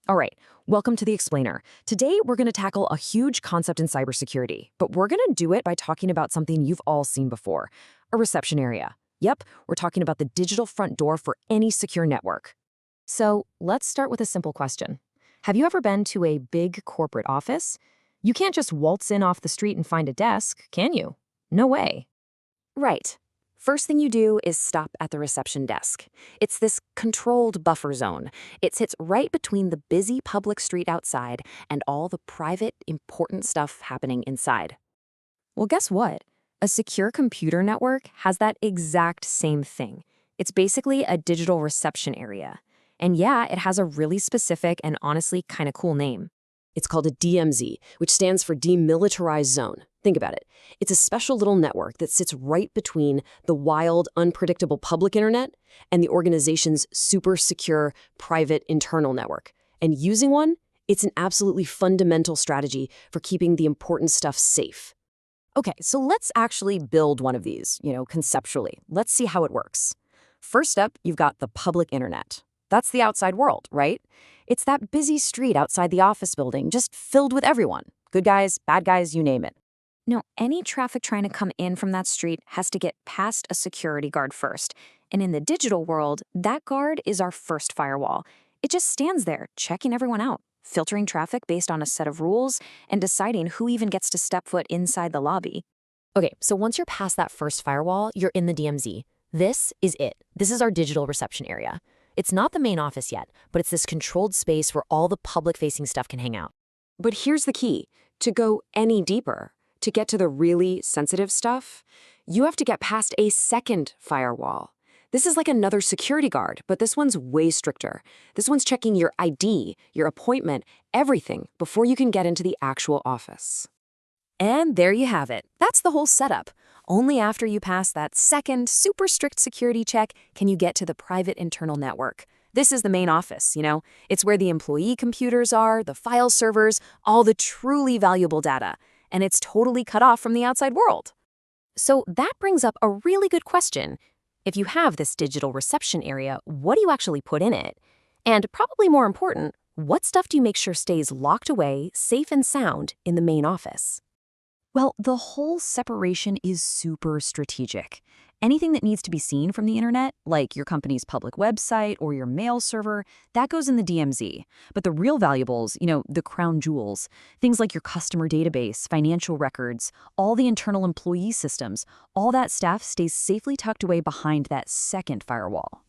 All right, welcome to the Explainer. Today, we're going to tackle a huge concept in cybersecurity, but we're going to do it by talking about something you've all seen before, a reception area. Yep, we're talking about the digital front door for any secure network. So let's start with a simple question. Have you ever been to a big corporate office? You can't just waltz in off the street and find a desk, can you? No way. Right. First thing you do is stop at the reception desk. It's this controlled buffer zone. It sits right between the busy public street outside and all the private, important stuff happening inside. Well, guess what? A secure computer network has that exact same thing. It's basically a digital reception area. And yeah, it has a really specific and honestly kind of cool name. It's called a DMZ, which stands for Demilitarized Zone. Think about it. It's a special little network that sits right between the wild, unpredictable public internet and the organization's super secure, private internal network. And using one, it's an absolutely fundamental strategy for keeping the important stuff safe. Okay, so let's actually build one of these, conceptually. Let's see how it works. First up, you've got the public internet. That's the outside world, right? It's that busy street outside the office building, just filled with everyone. Good guys, bad guys, you name it. Now, any traffic trying to come in from that street has to get past a security guard first. And in the digital world, that guard is our first firewall. It just stands there, checking everyone out, filtering traffic based on a set of rules, and deciding who even gets to step foot inside the lobby. Okay, so once you're past that first firewall, you're in the DMZ. This is it. This is our digital reception area. It's not the main office yet, but it's this controlled space where all the public-facing stuff can hang out. But here's the key. To go any deeper, to get to the really sensitive stuff, you have to get past a second firewall. This is like another security guard, but this one's way stricter. This one's checking your ID, your appointment, everything before you can get into the actual office. And there you have it. That's the whole setup. Only after you pass that second, super strict security check can you get to the private internal network. This is the main office, It's where the employee computers are, the file servers, all the truly valuable data. And it's totally cut off from the outside world. So that brings up a really good question. If you have this digital reception area, what do you actually put in it? And probably more important, what stuff do you make sure stays locked away, safe and sound in the main office? Well, the whole separation is super strategic. Anything that needs to be seen from the internet, like your company's public website or your mail server, that goes in the DMZ. But the real valuables, the crown jewels, things like your customer database, financial records, all the internal employee systems, all that stuff stays safely tucked away behind that second firewall.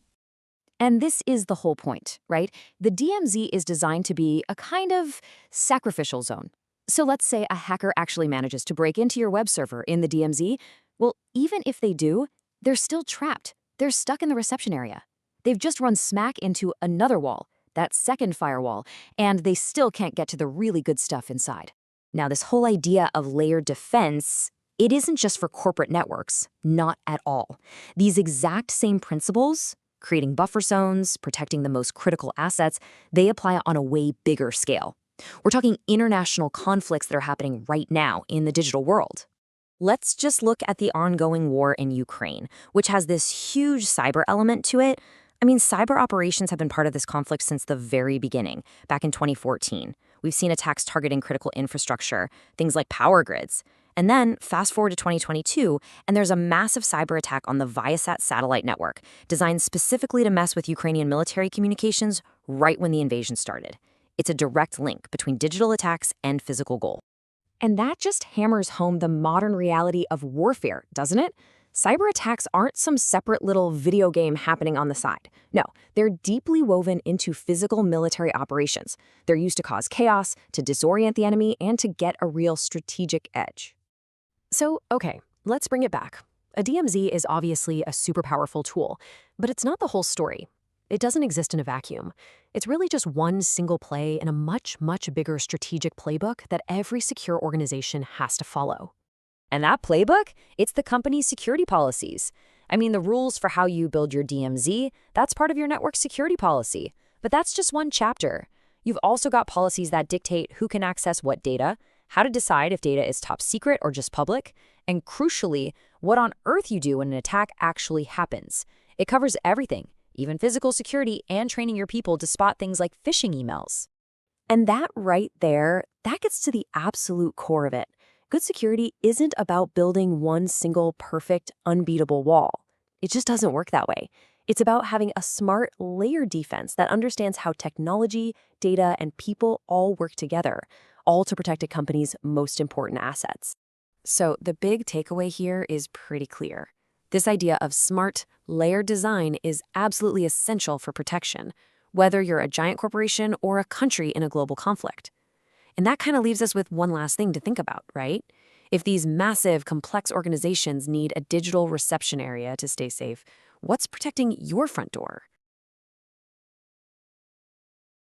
And this is the whole point, right? The DMZ is designed to be a kind of sacrificial zone. So let's say a hacker actually manages to break into your web server in the DMZ. Well, even if they do, they're still trapped. They're stuck in the reception area. They've just run smack into another wall, that second firewall, and they still can't get to the really good stuff inside. Now, this whole idea of layered defense, it isn't just for corporate networks, not at all. These exact same principles, creating buffer zones, protecting the most critical assets, they apply on a way bigger scale. We're talking international conflicts that are happening right now in the digital world. Let's just look at the ongoing war in Ukraine, which has this huge cyber element to it. Cyber operations have been part of this conflict since the very beginning, back in 2014. We've seen attacks targeting critical infrastructure, things like power grids. And then, fast forward to 2022, and there's a massive cyber attack on the Viasat satellite network, designed specifically to mess with Ukrainian military communications right when the invasion started. It's a direct link between digital attacks and physical goal. And that just hammers home the modern reality of warfare, doesn't it? Cyber attacks aren't some separate little video game happening on the side. No, they're deeply woven into physical military operations. They're used to cause chaos, to disorient the enemy, and to get a real strategic edge. So, okay, let's bring it back. A DMZ is obviously a super powerful tool, but it's not the whole story. It doesn't exist in a vacuum. It's really just one single play in a much, much bigger strategic playbook that every secure organization has to follow. And that playbook? It's the company's security policies. The rules for how you build your DMZ, that's part of your network security policy. But that's just one chapter. You've also got policies that dictate who can access what data, how to decide if data is top secret or just public, and crucially, what on earth you do when an attack actually happens. It covers everything, even physical security and training your people to spot things like phishing emails. And that right there, that gets to the absolute core of it. Good security isn't about building one single perfect, unbeatable wall. It just doesn't work that way. It's about having a smart, layered defense that understands how technology, data, and people all work together, all to protect a company's most important assets. So the big takeaway here is pretty clear. This idea of smart, layered design is absolutely essential for protection, whether you're a giant corporation or a country in a global conflict. And that kind of leaves us with one last thing to think about, right? If these massive, complex organizations need a digital reception area to stay safe, what's protecting your front door?